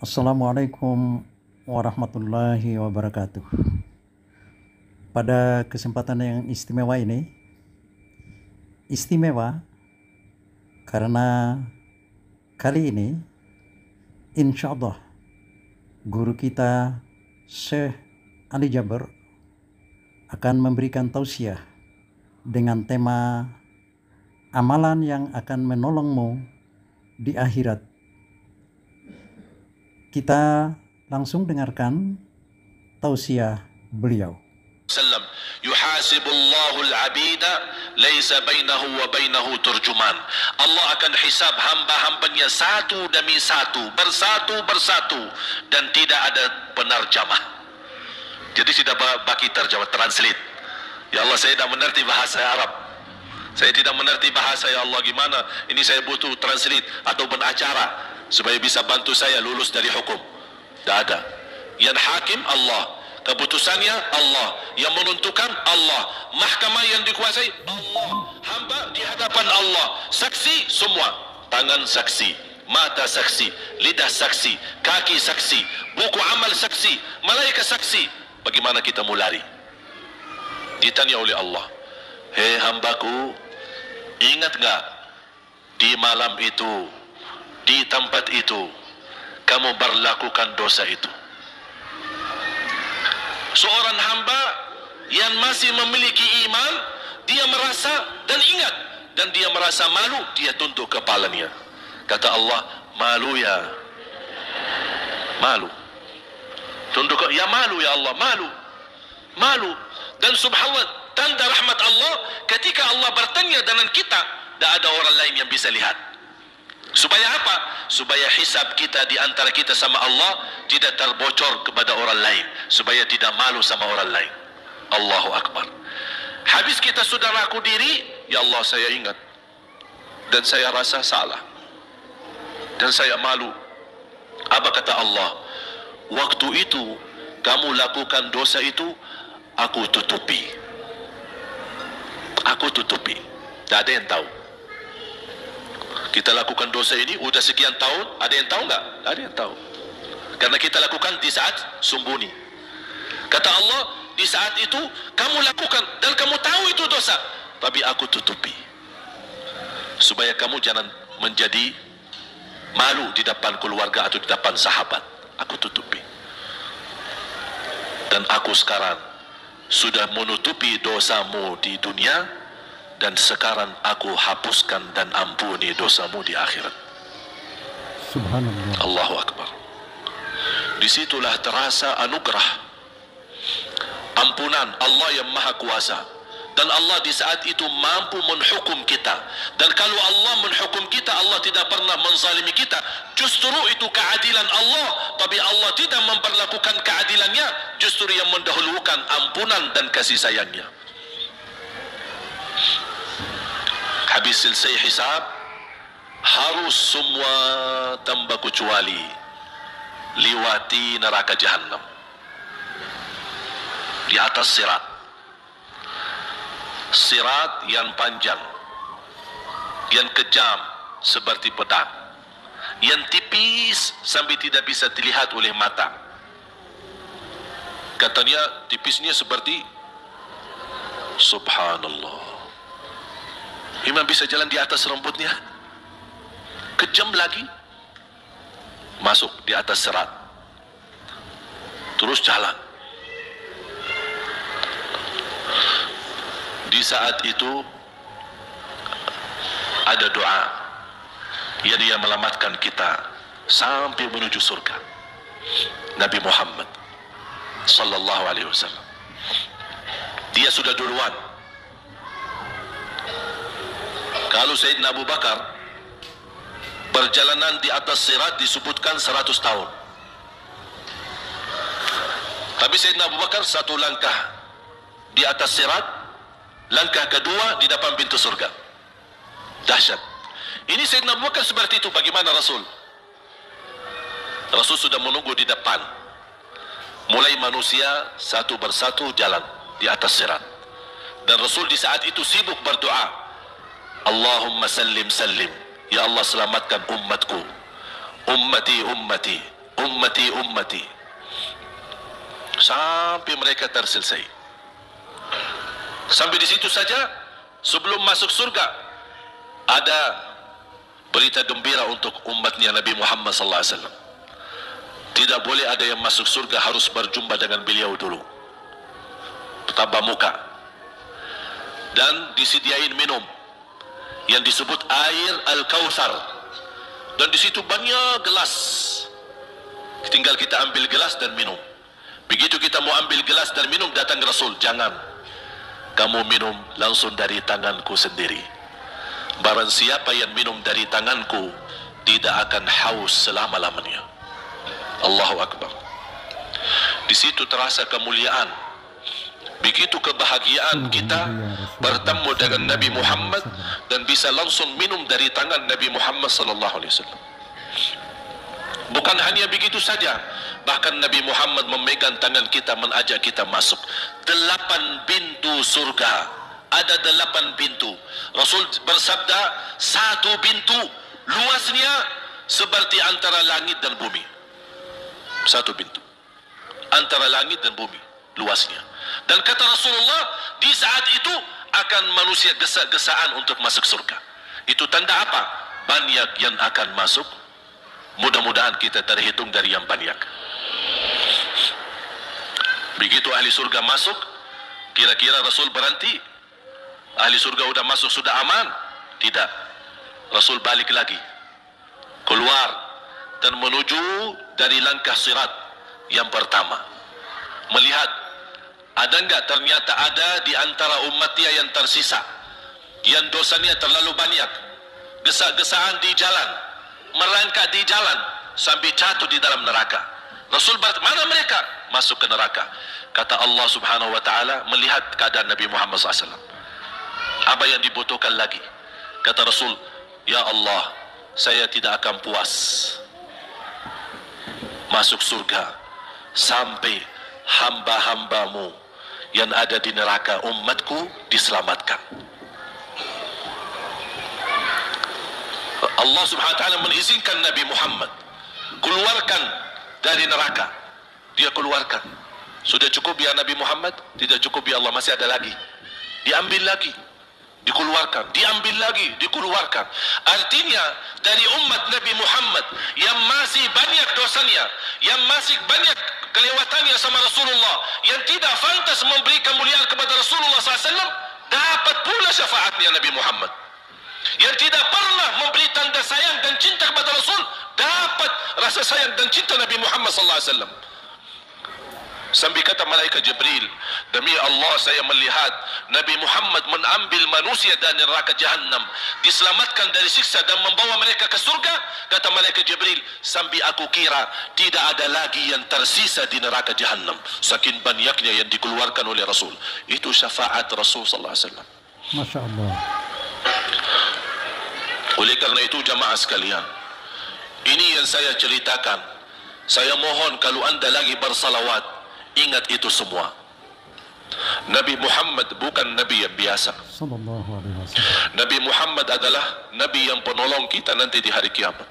Assalamualaikum warahmatullahi wabarakatuh. Pada kesempatan yang istimewa ini, istimewa karena kali ini insya Allah guru kita Syekh Ali Jaber akan memberikan tausiah dengan tema amalan yang akan menolongmu di akhirat. Kita langsung dengarkan tausiah beliau. Yuhasibullahu al-'abida laisa bainahu wa bainahu turjuman. Allah akan hisab hamba-hambanya satu demi satu, bersatu dan tidak ada penerjemah. Jadi tidak bagi terjemah, translate. Ya Allah, saya tidak mengerti bahasa Arab. Saya tidak mengerti bahasa, ya Allah, gimana? Ini saya butuh translate atau acara supaya bisa bantu saya lulus dari hukum. Tidak ada. Yang hakim Allah, keputusannya Allah, yang menentukan Allah, mahkamah yang dikuasai Allah, hamba di hadapan Allah, saksi semua, tangan saksi, mata saksi, lidah saksi, kaki saksi, buku amal saksi, malaikat saksi. Bagaimana kita mau lari? Ditanya oleh Allah, hei hambaku, ingat gak di malam itu, di tempat itu kamu berlakukan dosa itu? Seorang hamba yang masih memiliki iman, dia merasa dan ingat, dan dia merasa malu, dia tunduk kepalanya. Kata Allah, malu ya, malu, tunduk, ya malu ya Allah, malu. Dan subhanallah, tanda rahmat Allah, ketika Allah bertanya dengan kita, tidak ada orang lain yang bisa lihat. Supaya apa? Supaya hisab kita di antara kita sama Allah tidak terbocor kepada orang lain, supaya tidak malu sama orang lain. Allahu Akbar. Habis kita sudah laku diri, ya Allah, saya ingat dan saya rasa salah dan saya malu. Apa kata Allah? Waktu itu kamu lakukan dosa itu, aku tutupi. Aku tutupi. Tak ada yang tahu. Kita lakukan dosa ini udah sekian tahun, ada yang tahu nggak? Ada yang tahu. Karena kita lakukan di saat sembunyi. Kata Allah, di saat itu kamu lakukan dan kamu tahu itu dosa, tapi aku tutupi. Supaya kamu jangan menjadi malu di depan keluarga atau di depan sahabat. Aku tutupi. Dan aku sekarang sudah menutupi dosamu di dunia, dan sekarang aku hapuskan dan ampuni dosamu di akhirat. Subhanallah. Allahu Akbar. Disitulah terasa anugerah, ampunan Allah yang maha kuasa. Dan Allah di saat itu mampu menghukum kita. Dan kalau Allah menghukum kita, Allah tidak pernah menzalimi kita. Justru itu keadilan Allah. Tapi Allah tidak memperlakukan keadilannya, justru yang mendahulukan ampunan dan kasih sayangnya. Habis selesai hisab, harus semua tanpa kecuali lewati neraka Jahannam di atas sirat. Sirat yang panjang, yang kejam seperti pedang, yang tipis sampai tidak bisa dilihat oleh mata. Katanya tipisnya seperti, subhanallah, imam bisa jalan di atas rumputnya. Kejam lagi, masuk di atas serat, terus jalan. Di saat itu ada doa yang dia melamatkan kita sampai menuju surga. Nabi Muhammad sallallahu alaihi wasallam, dia sudah duluan. Kalau Sayyidina Abu Bakar perjalanan di atas sirat disebutkan 100 tahun. Tapi Sayyidina Abu Bakar satu langkah di atas sirat, langkah kedua di depan pintu surga. Dahsyat. Ini Sayyidina Abu Bakar seperti itu. Bagaimana Rasul? Rasul sudah menunggu di depan. Mulai manusia satu persatu jalan di atas sirat. Dan Rasul di saat itu sibuk berdoa, Allahumma sallim sallim, ya Allah selamatkan umatku, ummati ummati, ummati ummati, sampai mereka terselesai. Sampai di situ saja. Sebelum masuk surga ada berita gembira untuk umatnya Nabi Muhammad sallallahu alaihi wasallam. Tidak boleh ada yang masuk surga harus berjumpa dengan beliau dulu, tatap muka, dan disediain minum yang disebut air Al-Kautsar, dan di situ banyak gelas. Tinggal kita ambil gelas dan minum. Begitu kita mau ambil gelas dan minum, datang Rasul, jangan kamu minum langsung dari tanganku sendiri. Barang siapa yang minum dari tanganku tidak akan haus selama-lamanya. Allahu Akbar. Di situ terasa kemuliaan. Begitu kebahagiaan kita bertemu dengan Nabi Muhammad dan bisa langsung minum dari tangan Nabi Muhammad sallallahu alaihi wasallam. Bukan hanya begitu saja, bahkan Nabi Muhammad memegang tangan kita, mengajak kita masuk 8 pintu surga. Ada 8 pintu. Rasul bersabda, 1 pintu luasnya seperti antara langit dan bumi. 1 pintu antara langit dan bumi luasnya. Dan kata Rasulullah, di saat itu akan manusia gesa-gesaan untuk masuk surga. Itu tanda apa? Banyak yang akan masuk. Mudah-mudahan kita terhitung dari yang banyak. Begitu ahli surga masuk, kira-kira Rasul berhenti? Ahli surga sudah masuk, sudah aman? Tidak. Rasul balik lagi, keluar dan menuju dari langkah sirat yang pertama, melihat ada enggak ternyata ada di antara umatnya yang tersisa, yang dosanya terlalu banyak, gesa-gesaan di jalan, merangkak di jalan sampai jatuh di dalam neraka. Rasul mana mereka? Masuk ke neraka. Kata Allah Subhanahu wa taala melihat keadaan Nabi Muhammad SAW. Apa yang dibutuhkan lagi? Kata Rasul, ya Allah, saya tidak akan puas masuk surga sampai hamba-hambamu yang ada di neraka, umatku, diselamatkan. Allah Subhanahu wa taala mengizinkan Nabi Muhammad keluarkan dari neraka. Dia keluarkan. Sudah cukup ya Nabi Muhammad? Tidak cukup ya Allah, masih ada lagi. Diambil lagi, dikeluarkan, diambil lagi, dikeluarkan. Artinya dari umat Nabi Muhammad yang masih banyak dosanya, yang masih banyak kelewatannya sama Rasulullah, yang tidak pantas memberi kemuliaan kepada Rasulullah SAW, dapat pula syafaatnya Nabi Muhammad. Yang tidak pernah memberi tanda sayang dan cinta kepada Rasul, dapat rasa sayang dan cinta Nabi Muhammad SAW. Sampai kata malaikat Jibril, demi Allah saya melihat Nabi Muhammad mengambil manusia dari neraka Jahannam, diselamatkan dari siksa dan membawa mereka ke surga. Kata malaikat Jibril, sampai aku kira tidak ada lagi yang tersisa di neraka Jahannam, saking banyaknya yang dikeluarkan oleh Rasul. Itu syafaat Rasul sallallahu alaihi wasallam. Masya Allah. Oleh karena itu jamaah sekalian, ini yang saya ceritakan. Saya mohon kalau anda lagi bersalawat, ingat itu semua. Nabi Muhammad bukan Nabi yang biasa. Sallallahu alaihi wasallam. Nabi Muhammad adalah Nabi yang penolong kita nanti di hari kiamat.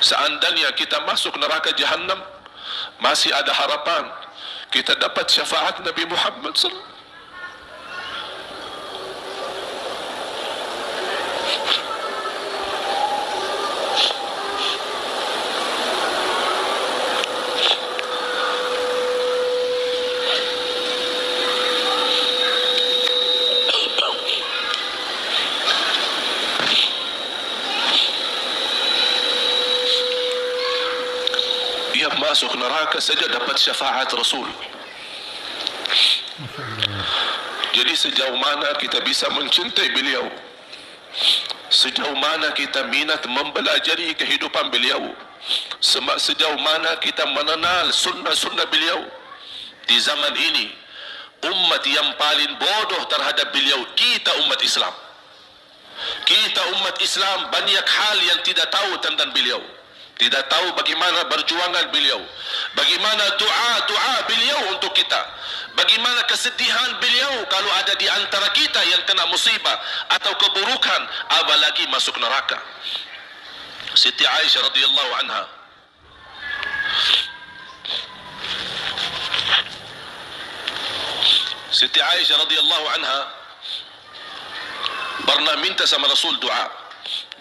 Seandainya kita masuk neraka Jahannam, masih ada harapan kita dapat syafaat Nabi Muhammad sallallahu. Yang masuk neraka saja dapat syafaat Rasul. Jadi sejauh mana kita bisa mencintai beliau, sejauh mana kita minat mempelajari kehidupan beliau, sejauh mana kita mengenal sunnah-sunnah beliau. Di zaman ini, umat yang paling bodoh terhadap beliau, kita umat Islam. Kita umat Islam banyak hal yang tidak tahu tentang beliau. Tidak tahu bagaimana perjuangan beliau, bagaimana doa beliau untuk kita, bagaimana kesedihan beliau kalau ada di antara kita yang kena musibah atau keburukan, apalagi masuk neraka. Siti Aisyah radhiyallahu anha Siti Aisyah radhiyallahu anha pernah minta sama Rasul doa.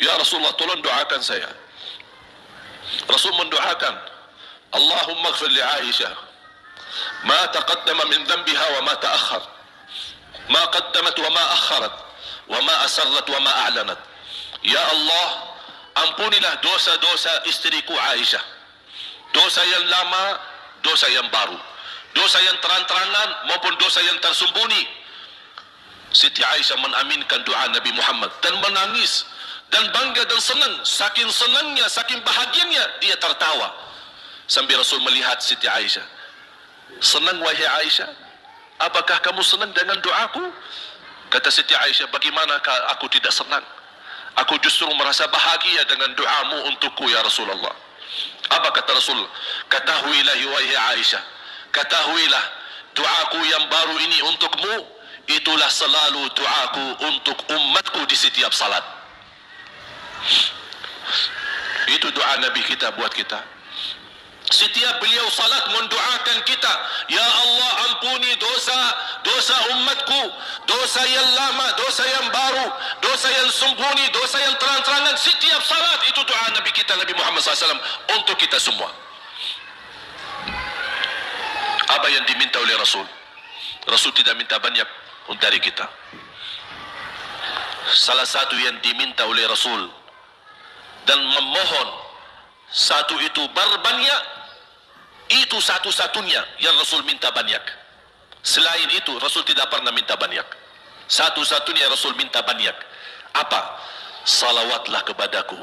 Ya Rasulullah, tolong doakan saya. Rasul mendoakan, Allahumma ighfir li Aisyah ma taqaddama min dhanbiha wa ma ta'akhkhar, ma qaddamat wa ma akharat, wa ma asarrat wa ma a'lanat. Ya Allah, ampunilah dosa-dosa istriku Aisyah, dosa yang lama, dosa yang baru, dosa yang terang-terangan maupun dosa yang tersembunyi. Siti Aisyah mengaminkan doa Nabi Muhammad dan menangis dan bangga dan senang. Saking senangnya, saking bahagianya, dia tertawa sambil Rasul melihat Siti Aisyah. Senang wahai Aisyah, apakah kamu senang dengan doaku? Kata Siti Aisyah, bagaimanakah aku tidak senang? Aku justru merasa bahagia dengan doamu untukku ya Rasulullah. Apa kata Rasul? Ketahuilah wahai Aisyah, ketahuilah doaku yang baru ini untukmu, itulah selalu doaku untuk umatku di setiap salat. Itu doa Nabi kita buat kita. Setiap beliau salat mendoakan kita, ya Allah, ampuni dosa umatku, dosa yang lama, dosa yang baru, dosa yang sembunyi, dosa yang terang-terangan. Setiap salat itu doa Nabi kita Nabi Muhammad SAW untuk kita semua. Apa yang diminta oleh Rasul? Rasul tidak minta banyak dari kita. Salah satu yang diminta oleh Rasul dan memohon, satu itu berbanyak. Itu satu-satunya yang Rasul minta banyak. Selain itu Rasul tidak pernah minta banyak. Satu-satunya Rasul minta banyak. Apa? Salawatlah kepadaku,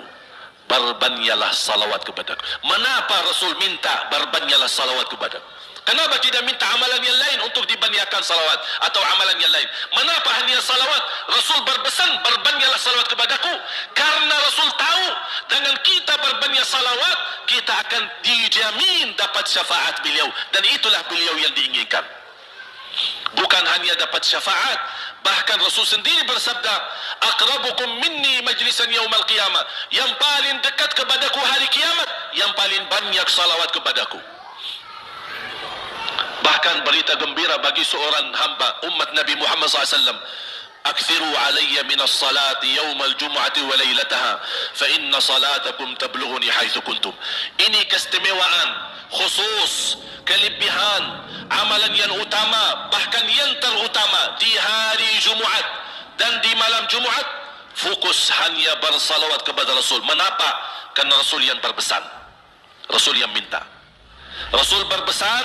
berbanyaklah salawat kepadaku. Mengapa Rasul minta berbanyaklah salawat kepadaku? Kenapa tidak minta amalan yang lain untuk dibanyakkan salawat atau amalan yang lain? Mengapa hanya salawat? Rasul berpesan berbanyaklah salawat kepadaku karena Rasul tahu dengan kita berbanyak salawat kita akan dijamin dapat syafaat beliau, dan itulah beliau yang diinginkan. Bukan hanya dapat syafaat, bahkan Rasul sendiri bersabda, aqrabukum minni majlisan yaumal qiyamah, yang paling dekat kepadaku hari kiamat yang paling banyak salawat kepadaku. Bahkan berita gembira bagi seorang hamba umat Nabi Muhammad SAW, akthiru alayya minas salati yawmal jum'ati wa laylataha fa inna salatakum tablughuni haitsu kuntum. Ini keistimewaan khusus, kelebihan amalan yang utama, bahkan yang terutama di hari Jumat dan di malam Jumat, fokus hanya bersalawat kepada Rasul. Mengapa? Karena Rasul yang berpesan, Rasul yang minta. Rasul berpesan,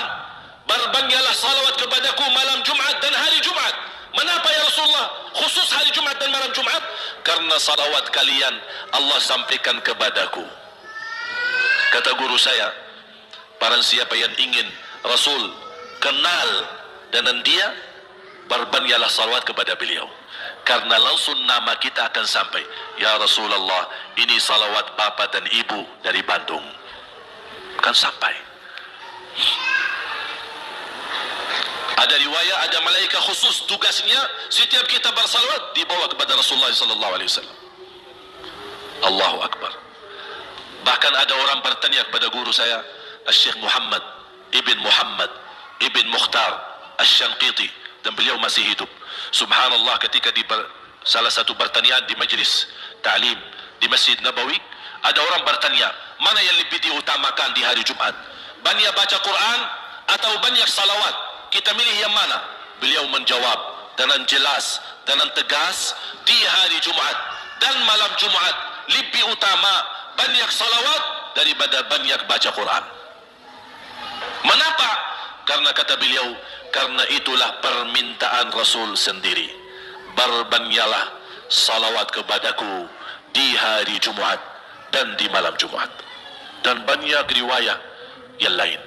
berbanyaklah salawat kepadaku malam Jumat dan hari Jumat. Mengapa ya Rasulullah khusus hari Jumat dan malam Jumat? Karena salawat kalian Allah sampaikan kepadaku. Kata guru saya, barang siapa yang ingin Rasul kenal dengan dia, berbanyaklah salawat kepada beliau, karena langsung nama kita akan sampai. Ya Rasulullah, ini salawat bapa dan ibu dari Bandung, kan sampai. Ada riwayat, ada malaikat khusus tugasnya setiap kita bersalawat dibawa kepada Rasulullah SAW. Allahu Akbar. Bahkan ada orang bertanya kepada guru saya, Syekh Muhammad Ibn Mukhtar Asy-Syanqiti, dan beliau masih hidup. Subhanallah, ketika di salah satu pertanyaan di majlis ta'lim di Masjid Nabawi, ada orang bertanya, mana yang lebih diutamakan di hari Jumat? Banyak baca Quran atau banyak salawat? Kita milih yang mana? Beliau menjawab dengan jelas, dengan tegas, di hari Jumat dan malam Jumat lebih utama banyak salawat daripada banyak baca Quran. Mengapa? Karena kata beliau, karena itulah permintaan Rasul sendiri. Berbanyaklah salawat kepadaku di hari Jumat dan di malam Jumat. Dan banyak riwayat yang lain.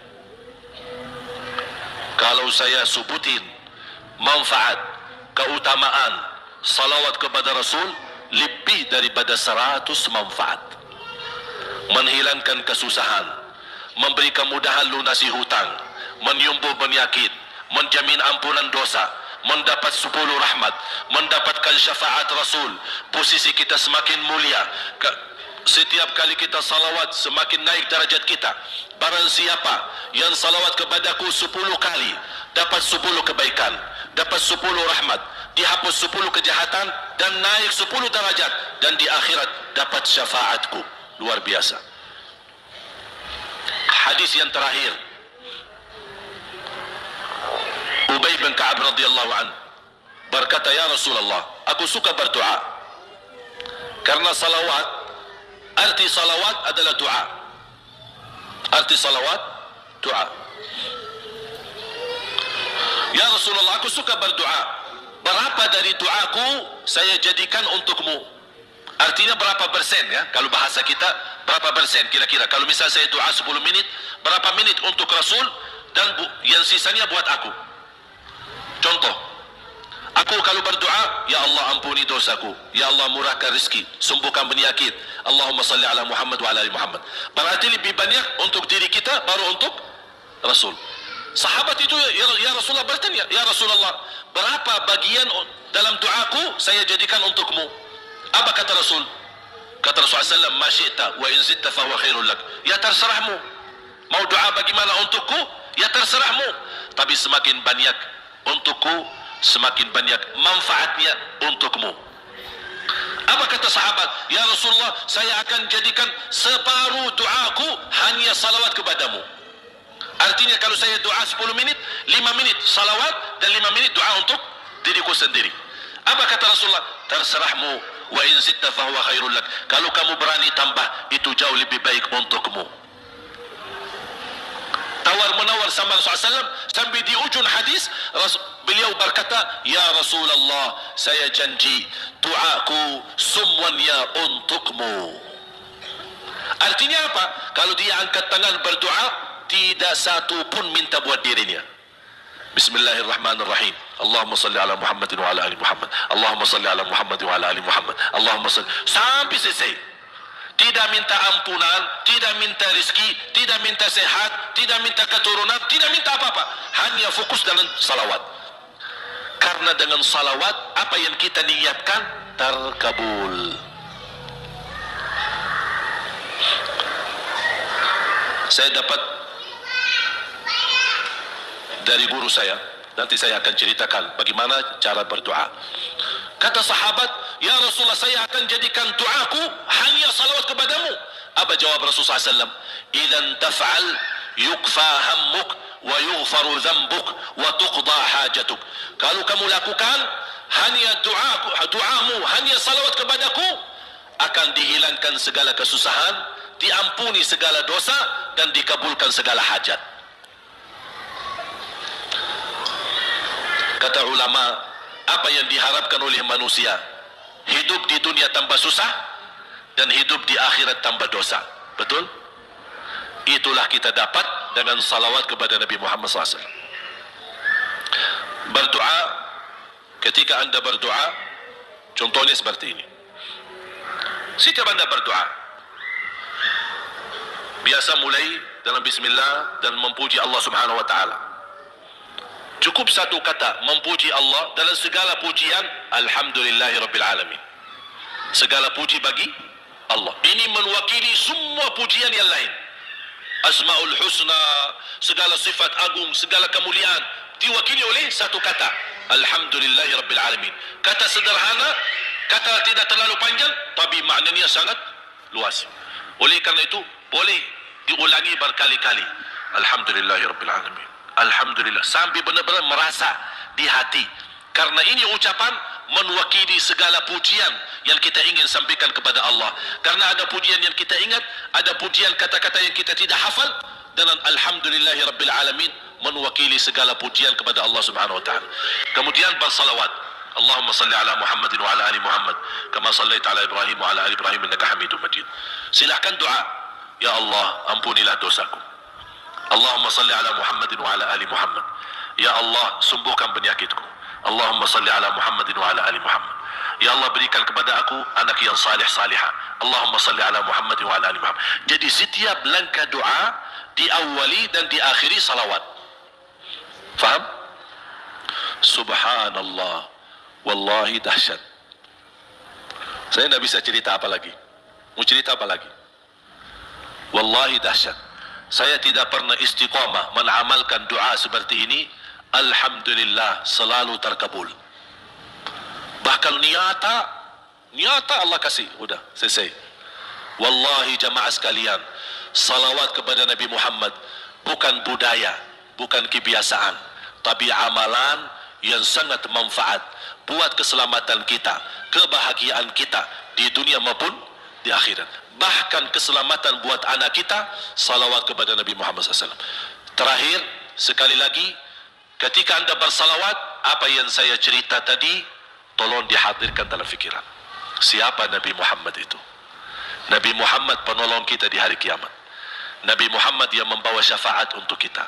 Kalau saya sebutin manfaat, keutamaan salawat kepada Rasul, lebih daripada 100 manfaat. Menghilangkan kesusahan, memberi kemudahan lunasi hutang, menyembuh penyakit, menjamin ampunan dosa, mendapat 10 rahmat, mendapatkan syafaat Rasul, posisi kita semakin mulia. setiap kali kita salawat semakin naik darajat kita. Barang siapa yang salawat kepadaku 10 kali, dapat 10 kebaikan, dapat 10 rahmat, dihapus 10 kejahatan, dan naik 10 darajat, dan di akhirat dapat syafaatku. Luar biasa. Hadis yang terakhir, Ubay bin Ka'ab radhiyallahu an berkata, ya Rasulullah, aku suka berdoa karena salawat, arti salawat adalah doa. Arti salawat doa. Ya Rasulullah, aku suka berdoa. Berapa dari doaku saya jadikan untukmu? Artinya berapa persen ya? Kalau bahasa kita, berapa persen kira-kira? Kalau misalnya saya doa 10 menit, berapa menit untuk Rasul, dan yang sisanya buat aku? Contoh, aku kalau berdoa, ya Allah ampuni dosaku, ya Allah murahkan rezeki, sembuhkan penyakit, Allahumma salli ala Muhammad wa ala ali Muhammad. Berarti lebih banyak untuk diri kita, baru untuk Rasul. Sahabat itu ya Rasulullah bertanya, ya Rasulullah, berapa bagian dalam doaku saya jadikan untukmu? Apa kata Rasul? Kata Rasulullah SAW, ma syi'ta wa in zitta fa huwa khairul lak. Ya terserahmu. Mau doa bagaimana untukku? Ya terserahmu. Tapi semakin banyak untukku, semakin banyak manfaatnya untukmu. Apa kata sahabat? Ya Rasulullah, saya akan jadikan separuh doaku hanya salawat kepadamu. Artinya kalau saya doa 10 menit, 5 menit salawat dan 5 menit doa untuk diriku sendiri. Apa kata Rasulullah? Terserahmu. Wa in zitta fa huwa khairul lak. Kalau kamu berani tambah, itu jauh lebih baik untukmu. Tawar-menawar sama Rasulullah SAW, sampai di ujung hadis beliau berkata, ya Rasulullah, saya janji doaku semuanya untukmu. Artinya apa? Kalau dia angkat tangan berdoa, tidak satu pun minta buat dirinya. Bismillahirrahmanirrahim. Allahumma salli ala Muhammadin wa ala ali Muhammad. Allahumma salli ala Muhammadin wa ala ali Muhammad. Allahumma salli, sampai selesai. Tidak minta ampunan, tidak minta rezeki, tidak minta sehat, tidak minta keturunan, tidak minta apa-apa. Hanya fokus dalam salawat. Karena dengan salawat, apa yang kita niatkan terkabul. Saya dapat dari guru saya, nanti saya akan ceritakan bagaimana cara berdoa. Kata sahabat, ya Rasulullah, saya akan jadikan doaku hanya salawat kepadamu. Apa jawab Rasulullah SAW? Idzan taf'al yukfa hammuk wa yughfaru dzambuk wa tuqda hajatuk. Kalau kamu lakukan hanya doamu hanya salawat kepadaku, akan dihilangkan segala kesusahan, diampuni segala dosa, dan dikabulkan segala hajat. Kata ulama, apa yang diharapkan oleh manusia? Hidup di dunia tambah susah dan hidup di akhirat tambah dosa. Betul? Itulah kita dapat dengan salawat kepada Nabi Muhammad SAW. Berdoa, ketika anda berdoa, contohnya seperti ini. Setiap anda berdoa, biasa mulai dalam bismillah dan memuji Allah Subhanahu wa taala. Cukup satu kata memuji Allah dalam segala pujian, alhamdulillahirabbil alamin. Segala puji bagi Allah. Ini mewakili semua pujian yang lain. Asmaul husna, segala sifat agung, segala kemuliaan diwakili oleh satu kata, alhamdulillahirabbil alamin. Kata sederhana, kata tidak terlalu panjang, tapi maknanya sangat luas. Oleh karena itu boleh diulangi berkali-kali, alhamdulillahirabbil alamin. Alhamdulillah, sampai benar-benar merasa di hati. Karena ini ucapan mewakili segala pujian yang kita ingin sampaikan kepada Allah. Karena ada pujian yang kita ingat, ada pujian kata-kata yang kita tidak hafal, dan alhamdulillahirabbil alamin mewakili segala pujian kepada Allah Subhanahu wa taala. Kemudian bersalawat. Allahumma salli ala Muhammadin wa ala ali Muhammad kama sallaita ala Ibrahim wa ala ali Ibrahim innaka Hamidum Majid. Silakan doa. Ya Allah, ampunilah dosaku. Allahumma salli ala Muhammadin wa ala ali Muhammad. Ya Allah, sembuhkan penyakitku. Allahumma salli ala Muhammadin wa ala ali Muhammad. Ya Allah, berikan kepada aku anak yang salih salihah. Allahumma salli ala Muhammadin wa ala ali Muhammad. Jadi setiap langkah doa diawali dan diakhiri salawat. Faham? Subhanallah, wallahi dahsyat. Saya tidak bisa cerita apa lagi. Mau cerita apa lagi? Wallahi dahsyat. Saya tidak pernah istiqamah menamalkan doa seperti ini. Alhamdulillah selalu terkabul. Bahkan nyata Allah kasih. Udah selesai. Wallahi jamaah sekalian, salawat kepada Nabi Muhammad bukan budaya, bukan kebiasaan, tapi amalan yang sangat manfaat buat keselamatan kita, kebahagiaan kita di dunia maupun di akhirat. Bahkan keselamatan buat anak kita, salawat kepada Nabi Muhammad SAW. Terakhir, sekali lagi, ketika anda bersalawat, apa yang saya cerita tadi, tolong dihadirkan dalam fikiran. Siapa Nabi Muhammad itu? Nabi Muhammad penolong kita di hari kiamat. Nabi Muhammad yang membawa syafaat untuk kita.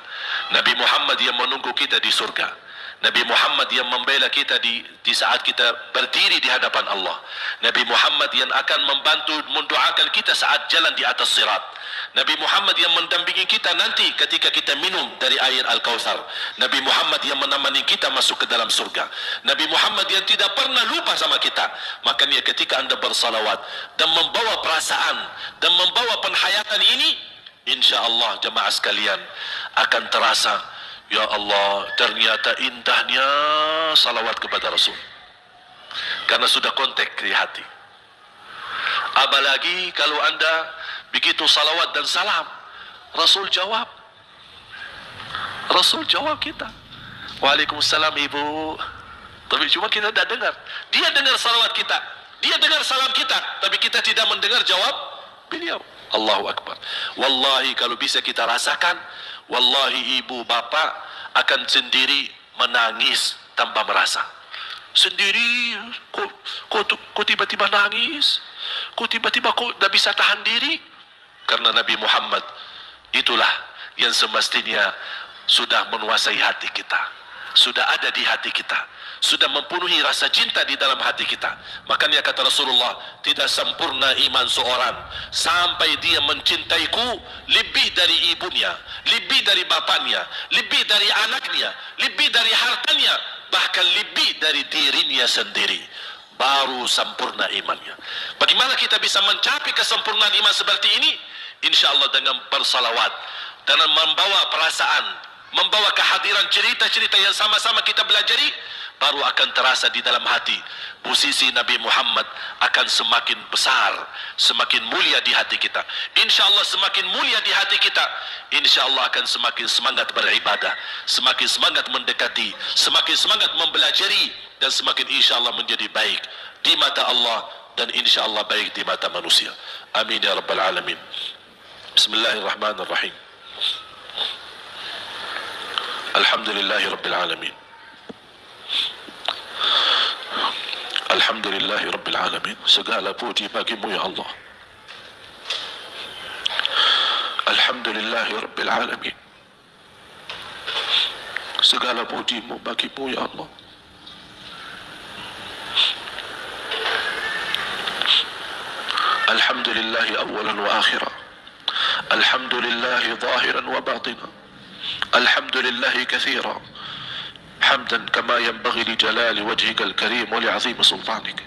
Nabi Muhammad yang menunggu kita di surga. Nabi Muhammad yang membela kita di saat kita berdiri di hadapan Allah. Nabi Muhammad yang akan membantu mendoakan kita saat jalan di atas sirat. Nabi Muhammad yang mendampingi kita nanti ketika kita minum dari air Al-Kautsar. Nabi Muhammad yang menemani kita masuk ke dalam surga. Nabi Muhammad yang tidak pernah lupa sama kita. Makanya ketika anda bersalawat dan membawa perasaan dan membawa penghayatan ini, insya Allah jemaah sekalian akan terasa, ya Allah, ternyata indahnya salawat kepada Rasul. Karena sudah kontak di hati. Apalagi kalau anda begitu salawat dan salam, Rasul jawab. Rasul jawab kita. Waalaikumsalam ibu. Tapi cuma kita tidak dengar. Dia dengar salawat kita, dia dengar salam kita, tapi kita tidak mendengar jawab beliau. Allahu Akbar. Wallahi kalau bisa kita rasakan, wallahi ibu bapak akan sendiri menangis tanpa merasa. Sendiri, kok tiba-tiba nangis? Kok tiba-tiba tidak bisa tahan diri? Karena Nabi Muhammad itulah yang semestinya sudah menguasai hati kita, sudah ada di hati kita, sudah mempenuhi rasa cinta di dalam hati kita. Makanya kata Rasulullah, tidak sempurna iman seorang sampai dia mencintaiku lebih dari ibunya, lebih dari bapaknya, lebih dari anaknya, lebih dari hartanya, bahkan lebih dari dirinya sendiri. Baru sempurna imannya. Bagaimana kita bisa mencapai kesempurnaan iman seperti ini? Insya Allah dengan bersalawat, dengan membawa perasaan, membawa kehadiran cerita-cerita yang sama-sama kita belajari, baru akan terasa di dalam hati. Posisi Nabi Muhammad akan semakin besar, semakin mulia di hati kita. Insya Allah semakin mulia di hati kita, insya Allah akan semakin semangat beribadah, semakin semangat mendekati, semakin semangat mempelajari, dan semakin insya Allah menjadi baik di mata Allah, dan insya Allah baik di mata manusia. Amin ya Rabbal Alamin. Bismillahirrahmanirrahim. Alhamdulillahi Rabbil Alamin. Alhamdulillahi Rabbil Alamin. Segala puji bagimu ya Allah. Alhamdulillahi Rabbil Alamin. Segala pujimu bagimu ya Allah. Alhamdulillahi awalan wa akhiran. Alhamdulillahi zahiran wa batinan. Alhamdulillahi kathira. حمدا كما ينبغي لجلال وجهك الكريم ولعظيم سلطانك.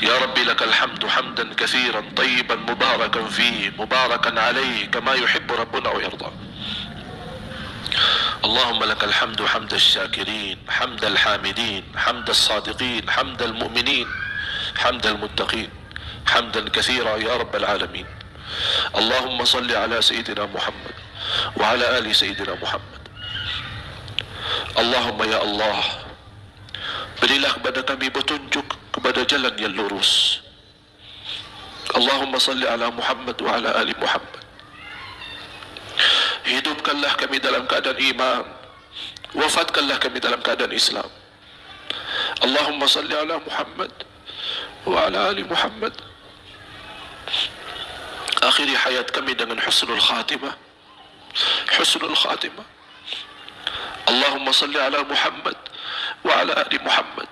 يا ربي لك الحمد حمدا كثيرا طيبا مباركا فيه مباركا عليه كما يحب ربنا ويرضى. اللهم لك الحمد حمد الشاكرين، حمد الحامدين، حمد الصادقين، حمد المؤمنين، حمد المتقين، حمدا كثيرا يا رب العالمين. اللهم صل على سيدنا محمد وعلى آل سيدنا محمد. Allahumma ya Allah, berilah kepada kami petunjuk kepada jalan yang lurus. Allahumma salli ala Muhammad wa ala ali Muhammad. Hidupkanlah kami dalam keadaan iman, wafatkanlah kami dalam keadaan Islam. Allahumma salli ala Muhammad wa ala ali Muhammad. Akhiri hayat kami dengan husnul khatimah, husnul khatimah. Allahumma salli ala Muhammad wa ala ali Muhammad.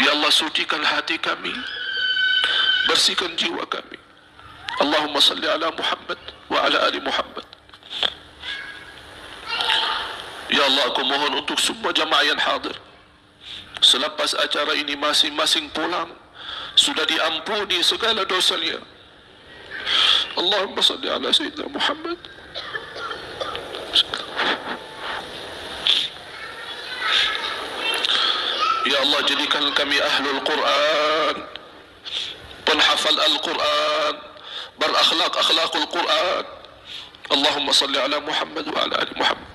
Ya Allah, sucikan hati kami, bersihkan jiwa kami. Allahumma salli ala Muhammad wa ala ali Muhammad. Ya Allah, aku mohon untuk semua jamaah yang hadir, selepas acara ini masing-masing pulang, sudah diampuni segala dosanya. Allahumma salli ala Sayyidina Muhammad. Ya Allah, jadikan kami ahlul Quran, penghafal Al-Quran, berakhlak-akhlakul Quran. Allahumma salli ala Muhammad wa ala ali Muhammad.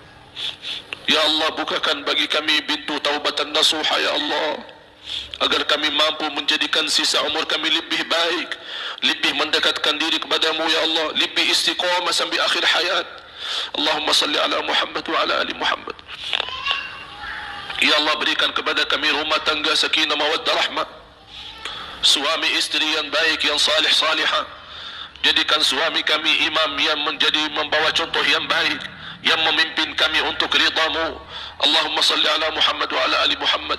Ya Allah, bukakan bagi kami pintu taubatan nasuha ya Allah, agar kami mampu menjadikan sisa umur kami lebih baik, lebih mendekatkan diri kepadamu ya Allah, lebih istiqamah sampai akhir hayat. Allahumma salli ala Muhammad wa ala ali Muhammad. Ya Allah, berikan kepada kami rumah tangga sakinah mawaddah rahmah, suami istri yang baik, yang salih salihah. Jadikan suami kami imam yang membawa contoh yang baik, yang memimpin kami untuk ridhamu. Allahumma salli ala Muhammad wa ala ali Muhammad.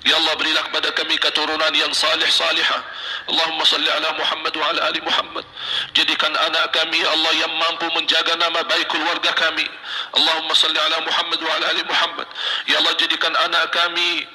Ya Allah, berilah kepada kami keturunan yang salih salihah. Allahumma salli ala Muhammad wa ala ali Muhammad. Jadikan anak kami ya Allah yang mampu menjaga nama baik keluarga kami. Allahumma salli ala Muhammad wa ala ali Muhammad. Ya Allah, jadikan anak kami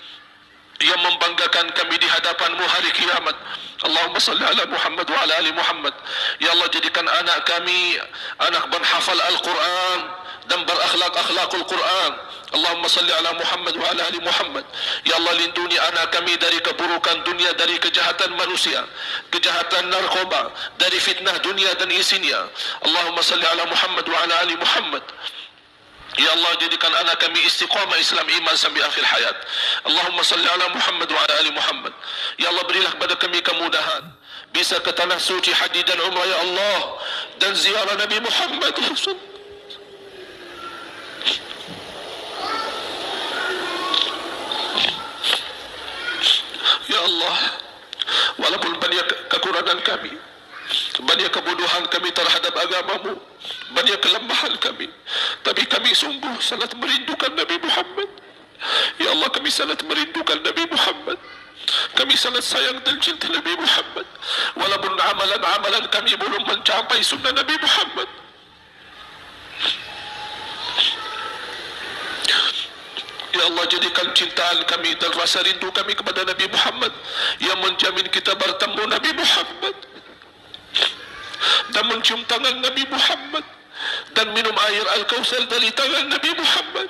yang membanggakan kami di hadapan-Mu hari kiamat. Allahumma salli ala Muhammad wa ala ali Muhammad. Ya Allah, jadikan anak kami anak berhafal Al-Quran dan berakhlak-akhlakul Quran. Allahumma salli ala Muhammad wa ala ali Muhammad. Ya Allah, lindungi anak kami dari keburukan dunia, dari kejahatan manusia, kejahatan narkoba, dari fitnah dunia dan isinya. Allahumma salli ala Muhammad wa ala ali Muhammad. Ya Allah, jadikan anak kami istiqamah Islam iman sampai akhir hayat. Allahumma salli ala Muhammad wa ala ali Muhammad. Ya Allah, berilah kepada kami kemudahan bisa ke tanah suci haji dan umrah ya Allah, dan ziarah Nabi Muhammad. Ya Allah, walaupun banyak kekurangan kami, banyak kebodohan kami terhadap agamamu, banyak kelemahan kami, tapi kami sungguh sangat merindukan Nabi Muhammad. Ya Allah, kami sangat merindukan Nabi Muhammad. Kami sangat sayang dan cinta Nabi Muhammad. Walaupun amalan-amalan kami belum mencapai sunnah Nabi Muhammad. Ya Allah, jadikan cintaan kami dan rasa rindu kami kepada Nabi Muhammad yang menjamin kita bertemu Nabi Muhammad dan mencium tangan Nabi Muhammad dan minum air Al-Kautsar dari tangan Nabi Muhammad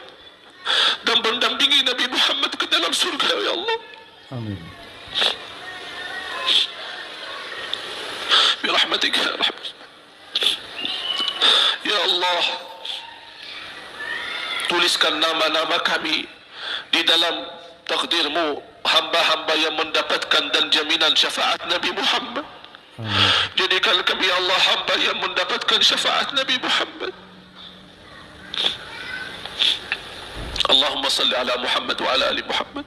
dan mendampingi Nabi Muhammad ke dalam surga ya Allah. Amin. Birahmatika ya Rahman. Ya Allah, tuliskan nama-nama kami di dalam takdir-Mu, hamba-hamba yang mendapatkan dan jaminan syafaat Nabi Muhammad. Amin. Jadikan kami Allah hamba yang mendapatkan syafaat Nabi Muhammad. Allahumma salli ala Muhammad wa ala ali Muhammad.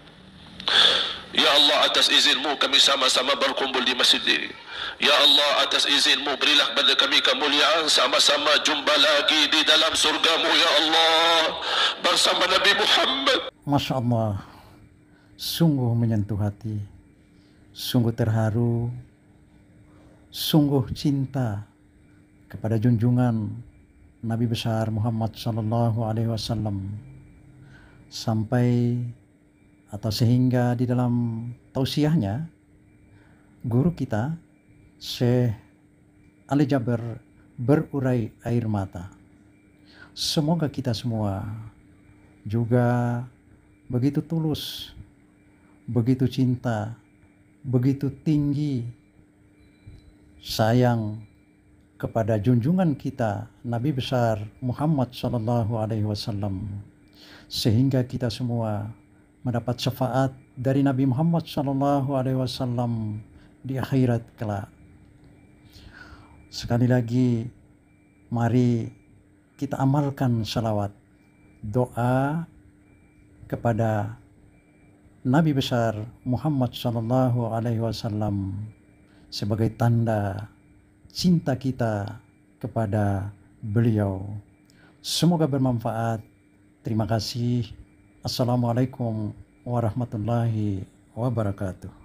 Ya Allah, atas izin-Mu kami sama-sama berkumpul di masjid ini. Ya Allah, atas izin-Mu berilah kepada kami kemuliaan sama-sama jumpa lagi di dalam surga-Mu ya Allah bersama Nabi Muhammad. Masya Allah, sungguh menyentuh hati, sungguh terharu, sungguh cinta kepada junjungan Nabi besar Muhammad sallallahu alaihi wasallam, sampai atau sehingga di dalam tausiahnya guru kita Syekh Ali Jaber berurai air mata. Semoga kita semua juga begitu tulus, begitu cinta, begitu tinggi sayang kepada junjungan kita Nabi besar Muhammad sallallahu alaihi wasallam, sehingga kita semua mendapat syafaat dari Nabi Muhammad sallallahu alaihi wasallam di akhirat kelak. Sekali lagi, mari kita amalkan salawat, doa kepada Nabi besar Muhammad sallallahu alaihi wasallam sebagai tanda cinta kita kepada beliau. Semoga bermanfaat. Terima kasih. Assalamualaikum warahmatullahi wabarakatuh.